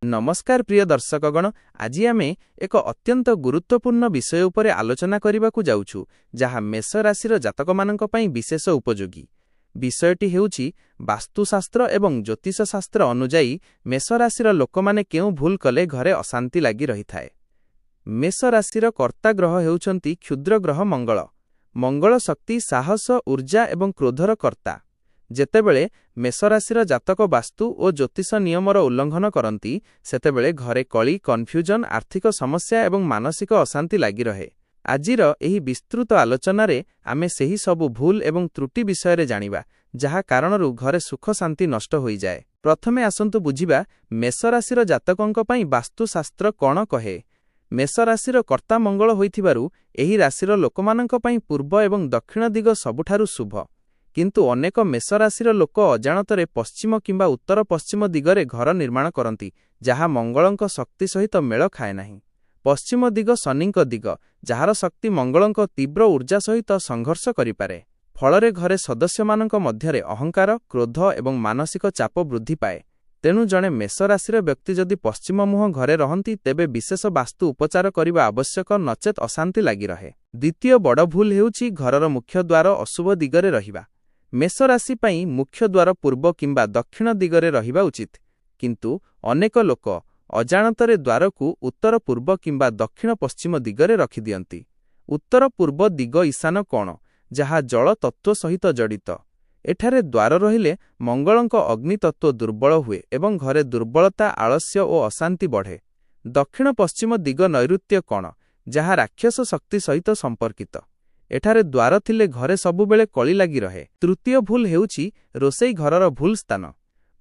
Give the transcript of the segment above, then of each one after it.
नमस्कार प्रिय दर्शकगण, आज आमे एक अत्यंत गुरुत्वपूर्ण विषय उपरे आलोचना करबाकू जाउछु, जहा मेष राशिर जातकमानंक पई विशेष उपयोगी। विषयटी हेउछि वास्तुशास्त्र एवं ज्योतिष शास्त्र अनुजाई मेष राशिर लोकमाने केउ भूल कले घरे अशांति लागि रही थाए। मेष राशिर कर्ता ग्रह हेउछंती क्षुद्र ग्रह मंगल। मंगल शक्ति, साहस, ऊर्जा एवं क्रोधर कर्ता। जेतेबेले मेष राशिर जातक वास्तु और ज्योतिष नियमर उल्लंघन करती सेतेबेले घरे कली, कन्फ्यूजन, आर्थिक समस्या एवं मानसिक अशांति लागि रहे। आजिर एही विस्तृत आलोचना रे आमे सेही सबु भूल एवं त्रुटि विषय रे जानिबा, जहा कारणरु घरे सुख शांति नष्ट होई जाए। प्रथमे आसंतु बुझिबा मेष राशिर जातकंक पई वास्तुशास्त्र कोन कहे। मेष राशिर कर्ता मंगल होइथिबारु एही राशिर लोकमानंक पई पूर्व एवं दक्षिण दिग सबुठारु शुभ। किंतु अनेक मेष राशिर लोक अजाणतरे पश्चिम किंबा उत्तर पश्चिम दिगरे घर निर्माण करती, जहा मंगलंक शक्ति सहित मेल खाए नाही। पश्चिम दिग शनिंक दिग, जार शक्ति मंगलंक तीव्र ऊर्जा सहित संघर्ष करिपारे। फलरे घरे सदस्यमानंक मध्यरे अहंकार, क्रोध एवं मानसिक चाप वृद्धि पाए। तेणु जणे मेष राशिर व्यक्ति जदि पश्चिम मुह घरे रहंती तेबे विशेष वास्तु उपचार करिबा आवश्यक, नचेत अशांति लागि रहे। द्वितीय बड़ भूल हेउछि घरर मुख्य द्वार अशुभ दिगरे रहिबा। मेष राशि पई मुख्य द्वार पूर्व किंबा दक्षिण दिगरे रहिबा उचित, किंतु अनेक लोक अजाणतरे द्वारकू उत्तर पूर्व किंबा दक्षिण पश्चिम दिगरे रखि दियंती। उत्तर पूर्व दिग ईशान कोण, जहा जल तत्व सहित जड़ित। एठारे द्वार रहिले मंगलंक अग्नि तत्व दुर्बल हुए एवं घरे दुर्बलता, आलस्य और अशांति बढ़े। दक्षिण पश्चिम दिग नैऋत्य कोण, जहा राक्षस शक्ति सहित संपर्कित। एठारे द्वार थिले घरे सबुबेले कली लागि रहे। तृतीय भूल हेउछि रोसेई घरर भूल स्थान।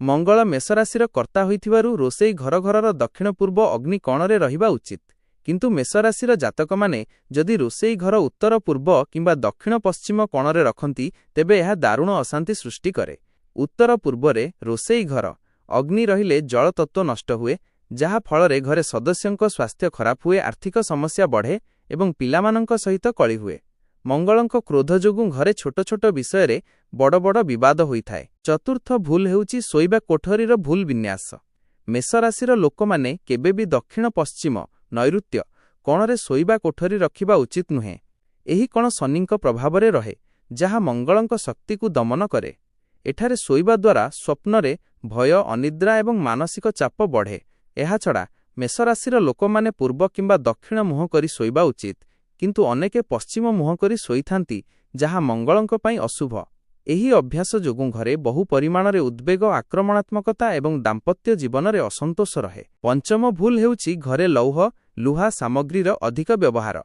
मंगल मेष राशिर कर्ता होइथिबारु रोसेई घरर दक्षिण पूर्व अग्नि कोणरे रहिबा उचित, किंतु मेष राशिर जातक माने जदि रोसेई घर उत्तर पूर्व किंबा दक्षिण पश्चिम कोणरे रखंती तेबे यह दारुण अशांति सृष्टि करे। उत्तर पूर्वरे रोसेई घर अग्नि रहिले जल तत्व नष्ट हुए, जहा फलरे घरे सदस्यंक स्वास्थ्य खराब हुए, आर्थिक समस्या बढ़े एवं पिलामानंक सहित कली हुए। मंगलंक क्रोध जोगु घरे छोट छोट विषय रे बड़ बड़ विवाद होइथाए। चतुर्थ भूल हेउछि सोइबा कोठरीर भूल विन्यास। मेष राशिर लोकमाने केबे भी दक्षिण पश्चिम नैऋत्य कोणरे सोइबा कोठरी रखिबा उचित नुहे। एही कोण शनिंक प्रभावरे रहे, जहा मंगलंक शक्ति को दमन करे। एठारे सोइबा द्वारा स्वप्नरे भय, अनिद्रा एवं मानसिक चाप बढ़े। एहा छडा मेष राशिर लोकमाने पूर्व किंबा दक्षिण मुह करी सोइबा उचित, किंतु अनेके पश्चिम मुह करी सोईथांती, जहा मंगलंक पई अशुभ। एही अभ्यास जोगु घरे बहु परिमाणरे उद्वेग, आक्रमणात्मकता एवं दाम्पत्य जीवनरे असंतोष रहे। पंचम भूल हेउछि घरे लौह लुहा सामग्रीर अधिक व्यवहार।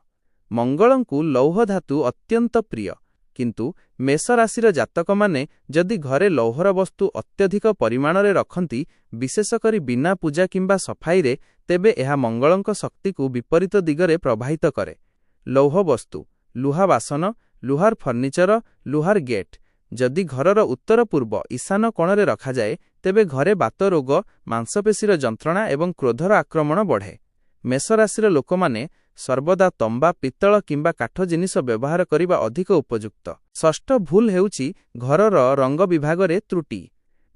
मंगलंकु लौह धातु अत्यंत प्रिय, किंतु मेष राशिर जातक माने जदि घरे लौहर वस्तु अत्यधिक परिमाणरे रखंती, विशेष करी बिना पूजा किंबा सफाई रे, तेबे एहा मंगलंक शक्ति को विपरीत दिगरे प्रभावित करे। लौह वस्तु, लुहा बासन, लुहार फर्निचर, लुहार गेट जदि घरर उत्तर पूर्व ईशान कोणरे रखा जाए तेबे घरे बात रोग, मांसपेशीर जंत्रणा एवं क्रोधर आक्रमण बढ़े। मेष राशिर लोकमाने सर्वदा तंबा, पित्तल किंबा काठ जिनिस व्यवहार करिबा अधिक उपयुक्त। षष्ठ भूल हेउछि घरर रंग विभागरे त्रुटि।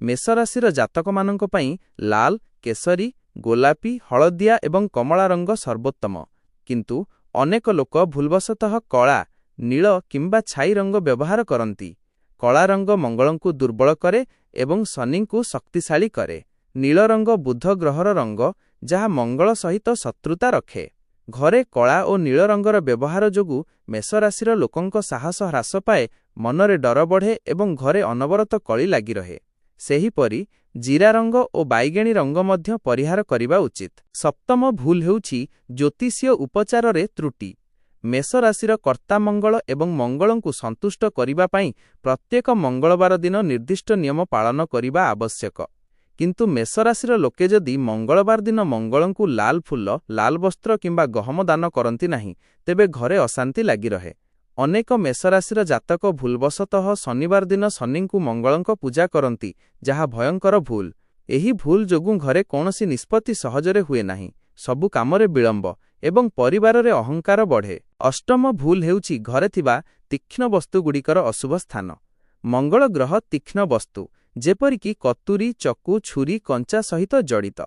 मेष राशिर जातकमानंक पई लाल, केसरी, गोलापी, हळदिया एवं कमला रंग सर्वोत्तम, किंतु अनेक लोक भूलवशतः कला, नील किंबा छाई रंग व्यवहार करती। कला रंग मंगलंकु दुर्बल करे एवं शनिंकु शक्तिशाली करे। नील रंग बुध ग्रहर रंग, जहा मंगल सहित शत्रुता रखे। घरे कला और नील रंगर व्यवहार जोगु मेष राशिर लोकंक साहस ह्रास पाए, मनरे डर बढ़े एवं घरे अनवरत कली लागि रहे। सेहीपरि जीरा रंग और बैगेणी रंग मध्य परिहार करिबा उचित। सप्तम भूल हेउछि ज्योतिषीय उपचार रे त्रुटि। मेष राशिर कर्ता मंगल एवं मंगलंकु संतुष्ट करिबा पई प्रत्येक मंगलवार दिन निर्दिष्ट नियम पालन करिबा आवश्यक, किंतु मेष राशिर लोके जदि मंगलवार दिन मंगलंकु लाल फूल, लाल वस्त्र किंबा गहम दान करंती नाही, तेबे घरे अशांति लागि रहे। अनेक मेष राशिर जातक भूलवशतः शनिवार दिन शनिंकु मंगलंक पूजा करंती, जहा भयंकर भूल। एही भूल जोगु घरे कौनसी निष्पत्ति सहजरे हुए नाही, सबु कामरे विलंब एवं परिवार रे अहंकार बढ़े। अष्टम भूल हेउछि घरे थिबा तीक्ष्ण वस्तु गुड़िकर अशुभ स्थान। मंगल ग्रह तीक्ष्ण वस्तु जेपरिकी कतुरी, चकु, छुरी, कंचा सहित जड़ित।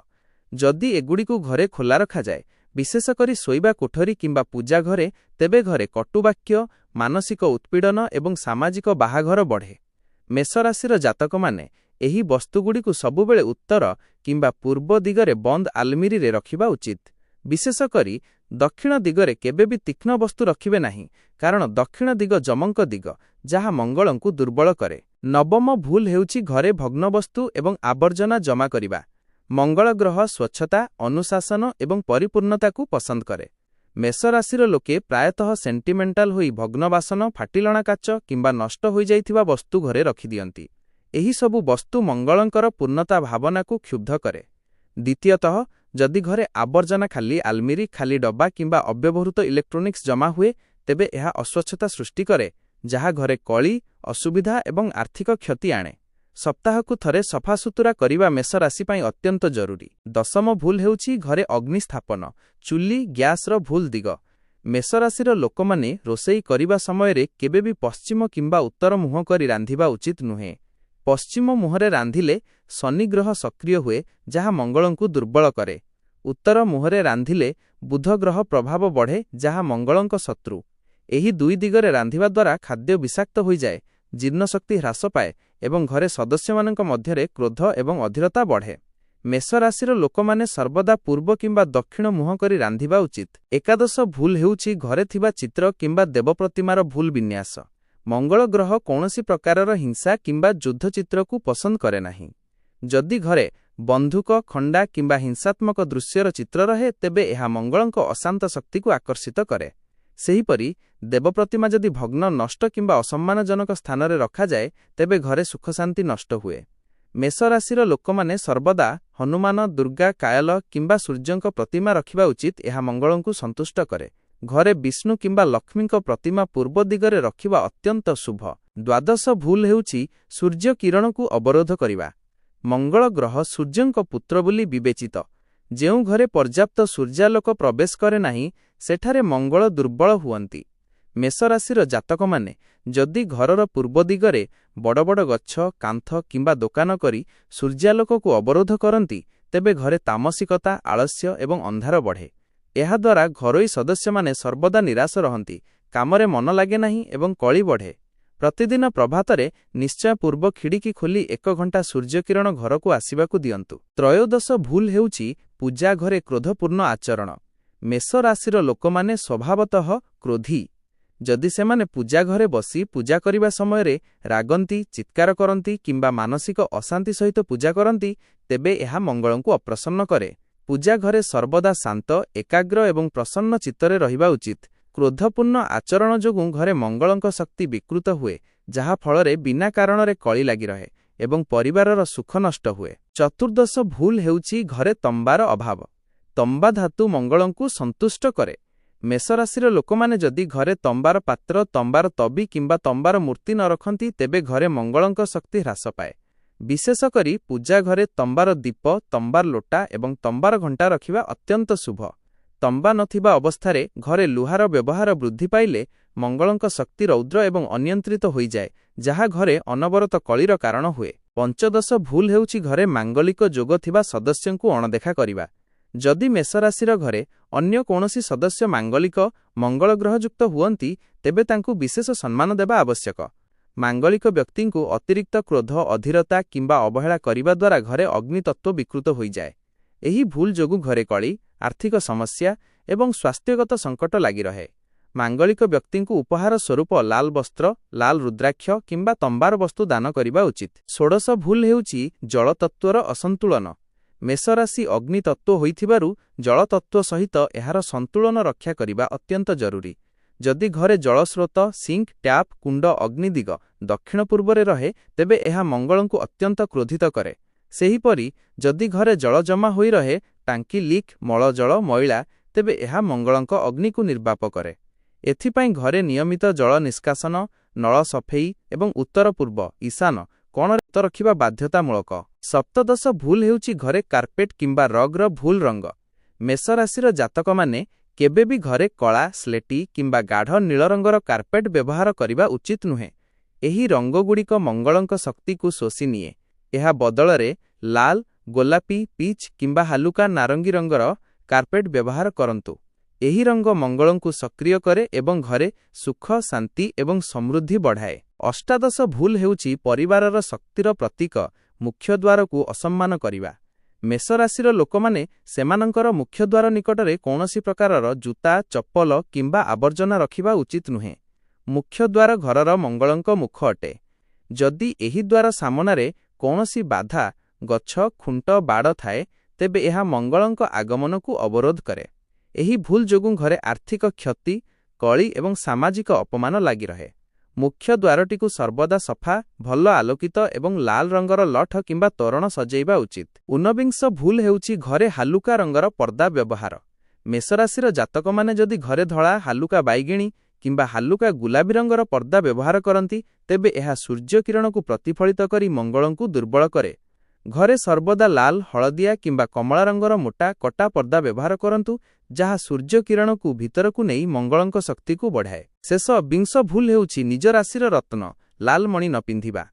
ଯଦି ଏଗୁଡ଼ିକୁ ଘରେ ଖୋଲା ରଖାଯାଏ, ବିଶେଷ କରି ଶୋଇବା କୋଠରୀ କିମ୍ବା ପୂଜା ଘରେ, ତେବେ ଘରେ କଟୁବାକ୍ୟ, ମାନସିକ ଉତ୍ପୀଡ଼ନ ଏବଂ ସାମାଜିକ ବାହାଘର ବଢ଼େ। ମେଷ ରାଶିର ଜାତକମାନେ ଏହି ବସ୍ତୁଗୁଡ଼ିକୁ ସବୁବେଳେ ଉତ୍ତର କିମ୍ବା ପୂର୍ବ ଦିଗରେ ବନ୍ଦ ଆଲମିରିରେ ରଖିବା ଉଚିତ। ବିଶେଷ କରି ଦକ୍ଷିଣ ଦିଗରେ କେବେ ବି ତୀକ୍ଷ୍ଣ ବସ୍ତୁ ରଖିବେ ନାହିଁ, କାରଣ ଦକ୍ଷିଣ ଦିଗ ଯମଙ୍କ ଦିଗ, ଯାହା ମଙ୍ଗଳଙ୍କୁ ଦୁର୍ବଳ କରେ। ନବମ ଭୁଲ ହେଉଛି ଘରେ ଭଗ୍ନବସ୍ତୁ ଏବଂ ଆବର୍ଜନା ଜମା କରିବା। ମଙ୍ଗଳ ଗ୍ରହ ସ୍ୱଚ୍ଛତା, ଅନୁଶାସନ ଏବଂ ପରିପୂର୍ଣ୍ଣତାକୁ ପସନ୍ଦ କରେ। ମେଷ ରାଶିର ଲୋକେ ପ୍ରାୟତଃ ସେଣ୍ଟିମେଣ୍ଟାଲ ହୋଇ ଭଗ୍ନବାସନ, ଫାଟିଲଣା କାଚ କିମ୍ବା ନଷ୍ଟ ହୋଇଯାଇଥିବା ବସ୍ତୁ ଘରେ ରଖିଦିଅନ୍ତି। ଏହି ସବୁ ବସ୍ତୁ ମଙ୍ଗଳଙ୍କର ପୂର୍ଣ୍ଣତା ଭାବନାକୁ କ୍ଷୁବ୍ଧ କରେ। ଦ୍ୱିତୀୟତଃ, ଯଦି ଘରେ ଆବର୍ଜନା, ଖାଲି ଆଲମିରି, ଖାଲି ଡବା କିମ୍ବା ଅବ୍ୟବହୃତ ଇଲେକ୍ଟ୍ରୋନିକ୍ସ ଜମା ହୁଏ, ତେବେ ଏହା ଅସ୍ୱଚ୍ଛତା ସୃଷ୍ଟି କରେ, ଯାହା ଘରେ କଳି, ଅସୁବିଧା ଏବଂ ଆର୍ଥିକ କ୍ଷତି ଆଣେ। ସପ୍ତାହକୁ ଥରେ ସଫାସୁତୁରା କରିବା ମେଷ ରାଶି ପାଇଁ ଅତ୍ୟନ୍ତ ଜରୁରୀ। ଦଶମ ଭୁଲ ହେଉଛି ଘରେ ଅଗ୍ନି ସ୍ଥାପନ, ଚୁଲି, ଗ୍ୟାସର ଭୁଲ ଦିଗ। ମେଷ ରାଶିର ଲୋକମାନେ ରୋଷେଇ କରିବା ସମୟରେ କେବେ ବି ପଶ୍ଚିମ କିମ୍ବା ଉତ୍ତର ମୁହଁ କରି ରାନ୍ଧିବା ଉଚିତ ନୁହେଁ। ପଶ୍ଚିମ ମୁହଁରେ ରାନ୍ଧିଲେ ଶନି ଗ୍ରହ ସକ୍ରିୟ ହୁଏ, ଯାହା ମଙ୍ଗଳଙ୍କୁ ଦୁର୍ବଳ କରେ। ଉତ୍ତର ମୁହଁରେ ରାନ୍ଧିଲେ ବୁଧ ଗ୍ରହ ପ୍ରଭାବ ବଢ଼େ, ଯାହା ମଙ୍ଗଳଙ୍କ ଶତ୍ରୁ। ଏହି ଦୁଇ ଦିଗରେ ରାନ୍ଧିବା ଦ୍ୱାରା ଖାଦ୍ୟ ବିଷାକ୍ତ ହୋଇଯାଏ, ଜୀର୍ଣ୍ଣଶକ୍ତି ହ୍ରାସ ପାଏ ଏବଂ ଘରେ ସଦସ୍ୟମାନଙ୍କ ମଧ୍ୟରେ କ୍ରୋଧ ଏବଂ ଅଧୀରତା ବଢ଼େ। ମେଷ ରାଶିର ଲୋକମାନେ ସର୍ବଦା ପୂର୍ବ କିମ୍ବା ଦକ୍ଷିଣ ମୁହଁ କରି ରାନ୍ଧିବା ଉଚିତ। ଏକାଦଶ ଭୁଲ ହେଉଛି ଘରେ ଥିବା ଚିତ୍ର କିମ୍ବା ଦେବପ୍ରତିମାର ଭୁଲ ବିନ୍ୟାସ। ମଙ୍ଗଳ ଗ୍ରହ କୌଣସି ପ୍ରକାରର ହିଂସା କିମ୍ବା ଯୁଦ୍ଧ ଚିତ୍ରକୁ ପସନ୍ଦ କରେ ନାହିଁ। ଯଦି ଘରେ ବନ୍ଧୁକ, ଖଣ୍ଡା କିମ୍ବା ହିଂସାତ୍ମକ ଦୃଶ୍ୟର ଚିତ୍ର ରହେ, ତେବେ ଏହା ମଙ୍ଗଳଙ୍କ ଅଶାନ୍ତ ଶକ୍ତିକୁ ଆକର୍ଷିତ କରେ। ସେହିପରି ଦେବପ୍ରତିମା ଯଦି ଭଗ୍ନ, ନଷ୍ଟ କିମ୍ବା ଅସମ୍ମାନଜନକ ସ୍ଥାନରେ ରଖାଯାଏ, ତେବେ ଘରେ ସୁଖଶାନ୍ତି ନଷ୍ଟ ହୁଏ। ମେଷ ରାଶିର ଲୋକମାନେ ସର୍ବଦା ହନୁମାନ, ଦୁର୍ଗା, କାୟଲ କିମ୍ବା ସୂର୍ଯ୍ୟଙ୍କ ପ୍ରତିମା ରଖିବା ଉଚିତ। ଏହା ମଙ୍ଗଳଙ୍କୁ ସନ୍ତୁଷ୍ଟ କରେ। ଘରେ ବିଷ୍ଣୁ କିମ୍ବା ଲକ୍ଷ୍ମୀଙ୍କ ପ୍ରତିମା ପୂର୍ବ ଦିଗରେ ରଖିବା ଅତ୍ୟନ୍ତ ଶୁଭ। ଦ୍ୱାଦଶ ଭୁଲ ହେଉଛି ସୂର୍ଯ୍ୟ କିରଣକୁ ଅବରୋଧ କରିବା। ମଙ୍ଗଳ ଗ୍ରହ ସୂର୍ଯ୍ୟଙ୍କ ପୁତ୍ର ବୋଲି ବିବେଚିତ। ଯେଉଁ ଘରେ ପର୍ଯ୍ୟାପ୍ତ ସୂର୍ଯ୍ୟାଲୋକ ପ୍ରବେଶ କରେ ନାହିଁ, ସେଠାରେ ମଙ୍ଗଳ ଦୁର୍ବଳ ହୁଅନ୍ତି। ମେଷ ରାଶିର ଜାତକମାନେ ଯଦି ଘରର ପୂର୍ବ ଦିଗରେ ବଡ଼ ବଡ଼ ଗଛ, କାନ୍ଥ କିମ୍ବା ଦୋକାନ କରି ସୂର୍ଯ୍ୟାଲୋକକୁ ଅବରୋଧ କରନ୍ତି, ତେବେ ଘରେ ତାମସିକତା, ଆଳସ୍ୟ ଏବଂ ଅନ୍ଧାର ବଢ଼େ। ଏହାଦ୍ୱାରା ଘରୋଇ ସଦସ୍ୟମାନେ ସର୍ବଦା ନିରାଶ ରହନ୍ତି, କାମରେ ମନ ଲାଗେ ନାହିଁ ଏବଂ କଳି ବଢ଼େ। ପ୍ରତିଦିନ ପ୍ରଭାତରେ ନିଶ୍ଚୟ ପୂର୍ବ ଖିଡ଼ିକି ଖୋଲି 1 ଘଣ୍ଟା ସୂର୍ଯ୍ୟକିରଣ ଘରକୁ ଆସିବାକୁ ଦିଅନ୍ତୁ। ତ୍ରୟୋଦଶ ଭୁଲ ହେଉଛି ପୂଜା ଘରେ କ୍ରୋଧପୂର୍ଣ୍ଣ ଆଚରଣ। ମେଷ ରାଶିର ଲୋକମାନେ ସ୍ୱଭାବତଃ କ୍ରୋଧୀ। ଯଦି ସେମାନେ ପୂଜା ଘରେ ବସି ପୂଜା କରିବା ସମୟରେ ରାଗନ୍ତି, ଚିତ୍କାର କରନ୍ତି କିମ୍ବା ମାନସିକ ଅଶାନ୍ତି ସହିତ ପୂଜା କରନ୍ତି, ତେବେ ଏହା ମଙ୍ଗଳଙ୍କୁ ଅପ୍ରସନ୍ନ କରେ। ପୂଜା ଘରେ ସର୍ବଦା ଶାନ୍ତ, ଏକାଗ୍ର ଏବଂ ପ୍ରସନ୍ନ ଚିତ୍ତରେ ରହିବା ଉଚିତ। କ୍ରୋଧପୂର୍ଣ୍ଣ ଆଚରଣ ଯୋଗୁଁ ଘରେ ମଙ୍ଗଳଙ୍କ ଶକ୍ତି ବିକୃତ ହୁଏ, ଯାହା ଫଳରେ ବିନା କାରଣରେ କଳି ଲାଗି ରହେ ଏବଂ ପରିବାରର ସୁଖ ନଷ୍ଟ ହୁଏ। ଚତୁର୍ଦ୍ଦଶ ଭୁଲ ହେଉଛି ଘରେ ତମ୍ବାର ଅଭାବ। ତମ୍ବା ଧାତୁ ମଙ୍ଗଳଙ୍କୁ ସନ୍ତୁଷ୍ଟ କରେ। ମେଷ ରାଶିର ଲୋକମାନେ ଯଦି ଘରେ ତମ୍ବାର ପାତ୍ର, ତମ୍ବାର ତବି କିମ୍ବା ତମ୍ବାର ମୂର୍ତ୍ତି ନ ରଖନ୍ତି, ତେବେ ଘରେ ମଙ୍ଗଳଙ୍କ ଶକ୍ତି ହ୍ରାସ ପାଏ। ବିଶେଷ କରି ପୂଜା ଘରେ ତମ୍ବାର ଦୀପ, ତମ୍ବାର ଲୋଟା ଏବଂ ତମ୍ବାର ଘଣ୍ଟା ରଖିବା ଅତ୍ୟନ୍ତ ଶୁଭ। ତମ୍ବା ନଥିବା ଅବସ୍ଥାରେ ଘରେ ଲୁହାର ବ୍ୟବହାର ବୃଦ୍ଧି ପାଇଲେ ମଙ୍ଗଳଙ୍କ ଶକ୍ତି ରୌଦ୍ର ଏବଂ ଅନିୟନ୍ତ୍ରିତ ହୋଇଯାଏ, ଯାହା ଘରେ ଅନବରତ କଳିର କାରଣ ହୁଏ। ପଞ୍ଚଦଶ ଭୁଲ ହେଉଛି ଘରେ ମାଙ୍ଗଳିକ ଯୋଗ ଥିବା ସଦସ୍ୟଙ୍କୁ ଅଣଦେଖା କରିବା। ଯଦି ମେଷ ରାଶିର ଘରେ ଅନ୍ୟ କୌଣସି ସଦସ୍ୟ ମାଙ୍ଗଳିକ, ମଙ୍ଗଳ ଗ୍ରହଯୁକ୍ତ ହୁଅନ୍ତି, ତେବେ ତାଙ୍କୁ ବିଶେଷ ସମ୍ମାନ ଦେବା ଆବଶ୍ୟକ। ମାଙ୍ଗଳିକ ବ୍ୟକ୍ତିଙ୍କୁ ଅତିରିକ୍ତ କ୍ରୋଧ, ଅଧୀରତା କିମ୍ବା ଅବହେଳା କରିବା ଦ୍ୱାରା ଘରେ ଅଗ୍ନିତତ୍ତ୍ୱ ବିକୃତ ହୋଇଯାଏ। ଏହି ଭୁଲ ଯୋଗୁଁ ଘରେ କଳି, ଆର୍ଥିକ ସମସ୍ୟା ଏବଂ ସ୍ୱାସ୍ଥ୍ୟଗତ ସଙ୍କଟ ଲାଗି ରହେ। ମାଙ୍ଗଳିକ ବ୍ୟକ୍ତିଙ୍କୁ ଉପହାର ସ୍ୱରୂପ ଲାଲ ବସ୍ତ୍ର, ଲାଲ ରୁଦ୍ରାକ୍ଷ କିମ୍ବା ତମ୍ବାର ବସ୍ତୁ ଦାନ କରିବା ଉଚିତ। ଷୋଡ଼ଶ ଭୁଲ ହେଉଛି ଜଳତତ୍ତ୍ୱର ଅସନ୍ତୁଳନ। ମେଷ ରାଶି ଅଗ୍ନି ତତ୍ତ୍ୱ ହୋଇଥିବାରୁ ଜଳତତ୍ତ୍ୱ ସହିତ ଏହାର ସନ୍ତୁଳନ ରକ୍ଷା କରିବା ଅତ୍ୟନ୍ତ ଜରୁରୀ। ଯଦି ଘରେ ଜଳସ୍ରୋତ, ସିଙ୍କ, ଟ୍ୟାପ୍, କୁଣ୍ଡ ଅଗ୍ନି ଦିଗ ଦକ୍ଷିଣ ପୂର୍ବରେ ରହେ, ତେବେ ଏହା ମଙ୍ଗଳଙ୍କୁ ଅତ୍ୟନ୍ତ କ୍ରୋଧିତ କରେ। ସେହିପରି ଯଦି ଘରେ ଜଳ ଜମା ହୋଇ ରହେ, ଟାଙ୍କି ଲିକ୍, ମଳ ଜଳ ମଇଳା, ତେବେ ଏହା ମଙ୍ଗଳଙ୍କ ଅଗ୍ନିକୁ ନିର୍ବାପ କରେ। ଏଥିପାଇଁ ଘରେ ନିୟମିତ ଜଳ ନିଷ୍କାସନ, ନଳ ସଫେଇ ଏବଂ ଉତ୍ତର ପୂର୍ବ, ଈଶାନ କୋଣରେ ରଖିବା ବାଧ୍ୟତାମୂଳକ। ସପ୍ତଦଶ ଭୁଲ ହେଉଛି ଘରେ କାର୍ପେଟ କିମ୍ବା ରଗ୍ର ଭୁଲ ରଙ୍ଗ। ମେଷ ରାଶିର ଜାତକମାନେ କେବେ ବି ଘରେ କଳା, ସ୍ଲେଟି କିମ୍ବା ଗାଢ଼ ନୀଳ ରଙ୍ଗର କାର୍ପେଟ ବ୍ୟବହାର କରିବା ଉଚିତ ନୁହେଁ। ଏହି ରଙ୍ଗଗୁଡ଼ିକ ମଙ୍ଗଳଙ୍କ ଶକ୍ତିକୁ ଶୋଷି ନିଏ। ଏହା ବଦଳରେ ଲାଲ, ଗୋଲାପୀ, ପିଚ୍ କିମ୍ବା ହାଲୁକା ନାରଙ୍ଗୀ ରଙ୍ଗର କାର୍ପେଟ୍ ବ୍ୟବହାର କରନ୍ତୁ। ଏହି ରଙ୍ଗ ମଙ୍ଗଳଙ୍କୁ ସକ୍ରିୟ କରେ ଏବଂ ଘରେ ସୁଖ, ଶାନ୍ତି ଏବଂ ସମୃଦ୍ଧି ବଢ଼ାଏ। ଅଷ୍ଟାଦଶ ଭୁଲ ହେଉଛି ପରିବାରର ଶକ୍ତିର ପ୍ରତୀକ ମୁଖ୍ୟଦ୍ୱାରକୁ ଅସମ୍ମାନ କରିବା। ମେଷ ରାଶିର ଲୋକମାନେ ସେମାନଙ୍କର ମୁଖ୍ୟଦ୍ୱାର ନିକଟରେ କୌଣସି ପ୍ରକାରର ଜୁତା, ଚପଲ କିମ୍ବା ଆବର୍ଜନା ରଖିବା ଉଚିତ ନୁହେଁ। ମୁଖ୍ୟଦ୍ୱାର ଘରର ମଙ୍ଗଳଙ୍କ ମୁଖ ଅଟେ। ଯଦି ଏହି ଦ୍ୱାର ସାମନାରେ କୌଣସି ବାଧା, ଗଛ, ଖୁଣ୍ଟ, ବାଡ଼ ଥାଏ, ତେବେ ଏହା ମଙ୍ଗଳଙ୍କ ଆଗମନକୁ ଅବରୋଧ କରେ। ଏହି ଭୁଲ ଯୋଗୁଁ ଘରେ ଆର୍ଥିକ କ୍ଷତି, କଳି ଏବଂ ସାମାଜିକ ଅପମାନ ଲାଗି ରହେ। ମୁଖ୍ୟ ଦ୍ୱାରଟିକୁ ସର୍ବଦା ସଫା, ଭଲ ଆଲୋକିତ ଏବଂ ଲାଲ ରଙ୍ଗର ଲଠ କିମ୍ବା ତୋରଣ ସଜେଇବା ଉଚିତ। ଊନବିଂଶ ଭୁଲ ହେଉଛି ଘରେ ହାଲୁକା ରଙ୍ଗର ପର୍ଦ୍ଦା ବ୍ୟବହାର। ମେଷରାଶିର ଜାତକମାନେ ଯଦି ଘରେ ଧଳା, ହାଲୁକା ବାଇଗିଣୀ କିମ୍ବା ହାଲୁକା ଗୋଲାପୀ ରଙ୍ଗର ପର୍ଦ୍ଦା ବ୍ୟବହାର କରନ୍ତି, ତେବେ ଏହା ସୂର୍ଯ୍ୟ କିରଣକୁ ପ୍ରତିଫଳିତ କରି ମଙ୍ଗଳଙ୍କୁ ଦୁର୍ବଳ କରେ। ଘରେ ସର୍ବଦା ଲାଲ, ହଳଦିଆ କିମ୍ବା କମଳା ରଙ୍ଗର ମୋଟା, କଟା ପର୍ଦ୍ଦା ବ୍ୟବହାର କରନ୍ତୁ, ଯାହା ସୂର୍ଯ୍ୟ କିରଣକୁ ଭିତରକୁ ନେଇ ମଙ୍ଗଳଙ୍କ ଶକ୍ତିକୁ ବଢ଼ାଏ। ଶେଷ ବିଂଶ ଭୁଲ ହେଉଛି ନିଜ ରାଶିର ରତ୍ନ ଲାଲ ମଣି ନ ପିନ୍ଧିବା।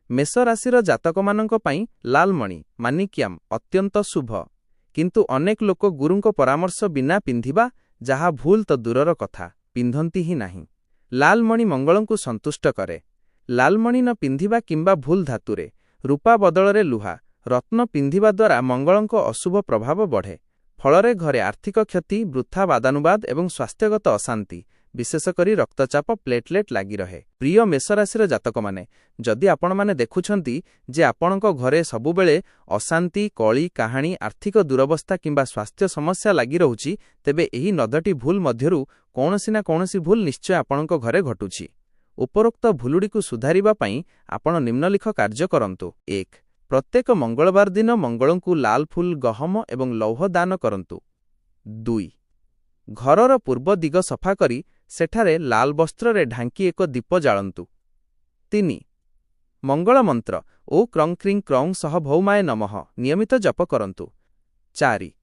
ମେଷ ରାଶିର ଜାତକମାନଙ୍କ ପାଇଁ ଲାଲ ମଣି ମାନିକ୍ୟାମ୍ ଅତ୍ୟନ୍ତ ଶୁଭ, କିନ୍ତୁ ଅନେକ ଲୋକ ଗୁରୁଙ୍କ ପରାମର୍ଶ ବିନା ପିନ୍ଧିବା, ଯାହା ଭୁଲ ତ ଦୂରର କଥା, ପିନ୍ଧନ୍ତି ହିଁ ନାହିଁ। ଲାଲ ମଣି ମଙ୍ଗଳଙ୍କୁ ସନ୍ତୁଷ୍ଟ କରେ। ଲାଲ ମଣି ନ ପିନ୍ଧିବା କିମ୍ବା ଭୁଲ ଧାତୁରେ, ରୂପା ବଦଳରେ ଲୁହା, ରତ୍ନ ପିନ୍ଧିବା ଦ୍ୱାରା ମଙ୍ଗଳଙ୍କ ଅଶୁଭ ପ୍ରଭାବ ବଢ଼େ। ଫଳରେ ଘରେ ଆର୍ଥିକ କ୍ଷତି, ବୃଥା ବାଦାନୁବାଦ ଏବଂ ସ୍ୱାସ୍ଥ୍ୟଗତ ଅଶାନ୍ତି, ବିଶେଷ କରି ରକ୍ତଚାପ, ପ୍ଲେଟଲେଟ୍ ଲାଗି ରହେ। ପ୍ରିୟ ମେଷରାଶିର ଜାତକମାନେ, ଯଦି ଆପଣମାନେ ଦେଖୁଛନ୍ତି ଯେ ଆପଣଙ୍କ ଘରେ ସବୁବେଳେ ଅଶାନ୍ତି, କଳି କାହାଣୀ, ଆର୍ଥିକ ଦୁରବସ୍ଥା କିମ୍ବା ସ୍ୱାସ୍ଥ୍ୟ ସମସ୍ୟା ଲାଗି ରହୁଛି, ତେବେ ଏହି 9ଟି ଭୁଲ ମଧ୍ୟରୁ କୌଣସି ନା କୌଣସି ଭୁଲ ନିଶ୍ଚୟ ଆପଣଙ୍କ ଘରେ ଘଟୁଛି। ଉପରୋକ୍ତ ଭୁଲଗୁଡ଼ିକୁ ସୁଧାରିବା ପାଇଁ ଆପଣ ନିମ୍ନଲିଖ କାର୍ଯ୍ୟ କରନ୍ତୁ। 1. ପ୍ରତ୍ୟେକ ମଙ୍ଗଳବାର ଦିନ ମଙ୍ଗଳଙ୍କୁ ଲାଲ ଫୁଲ, ଗହମ ଏବଂ ଲୌହ ଦାନ କରନ୍ତୁ। 2. ଘରର ପୂର୍ବ ଦିଗ ସଫା କରି ସେଠାରେ ଲାଲ ବସ୍ତ୍ରରେ ଢାଙ୍କି ଏକ ଦୀପ ଜାଳନ୍ତୁ। 3. ମଙ୍ଗଳ ମନ୍ତ୍ର ଓ କ୍ରଂ କ୍ରିଂ କ୍ରୌଂ ସହ ଭୌମାୟ ନମଃ ନିୟମିତ ଜପ କରନ୍ତୁ। 4.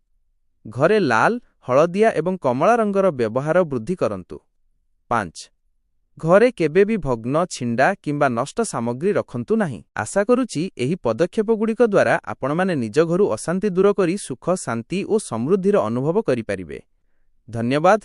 ଘରେ ଲାଲ, ହଳଦିଆ ଏବଂ କମଳା ରଙ୍ଗର ବ୍ୟବହାର ବୃଦ୍ଧି କରନ୍ତୁ। 5. ଘରେ କେବେ ବି ଭଗ୍ନ, ଛିଣ୍ଡା କିମ୍ବା ନଷ୍ଟ ସାମଗ୍ରୀ ରଖନ୍ତୁ ନାହିଁ। ଆଶା କରୁଛି ଏହି ପଦକ୍ଷେପଗୁଡ଼ିକ ଦ୍ୱାରା ଆପଣମାନେ ନିଜ ଘରୁ ଅଶାନ୍ତି ଦୂର କରି ସୁଖ, ଶାନ୍ତି ଓ ସମୃଦ୍ଧିର ଅନୁଭବ କରିପାରିବେ। ଧନ୍ୟବାଦ।